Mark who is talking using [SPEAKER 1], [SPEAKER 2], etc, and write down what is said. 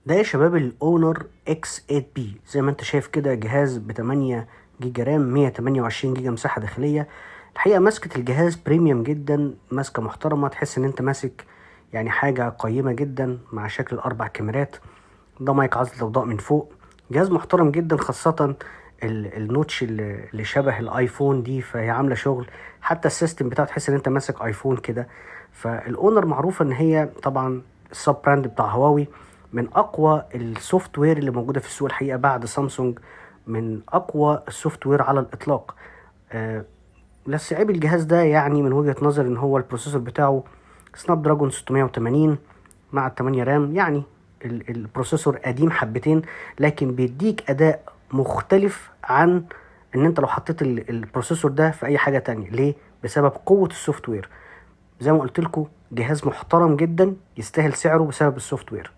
[SPEAKER 1] ده يا شباب الاونر اكس 8 بي، زي ما انت شايف كده، جهاز ب 8 جيجا رام، 128 جيجا مساحة داخلية. الحقيقة ماسكة الجهاز بريميوم جدا، ماسكة محترمة، تحس ان انت ماسك يعني حاجة قيمة جدا مع شكل الاربع كاميرات. ده مايك عزل وضوء من فوق. جهاز محترم جدا، خاصة النوتش اللي شبه الايفون دي، فهي عاملة شغل. حتى السيستم بتاعه تحس ان انت ماسك ايفون كده. فالاونر معروفة ان هي طبعا السب براند بتاع هواوي، من اقوى السوفت وير اللي موجودة في السوق الحقيقة بعد سامسونج، من اقوى السوفت وير على الاطلاق. آه بس عيب الجهاز ده يعني من وجهة نظر ان هو البروسيسور بتاعه سناب دراجون 680 مع 8 رام. يعني البروسيسور قديم حبتين، لكن بيديك اداء مختلف عن ان انت لو حطيت البروسيسور ده في اي حاجة تانية. ليه؟ بسبب قوة السوفت وير. زي ما قلت لكم، جهاز محترم جدا يستاهل سعره بسبب السوفت وير.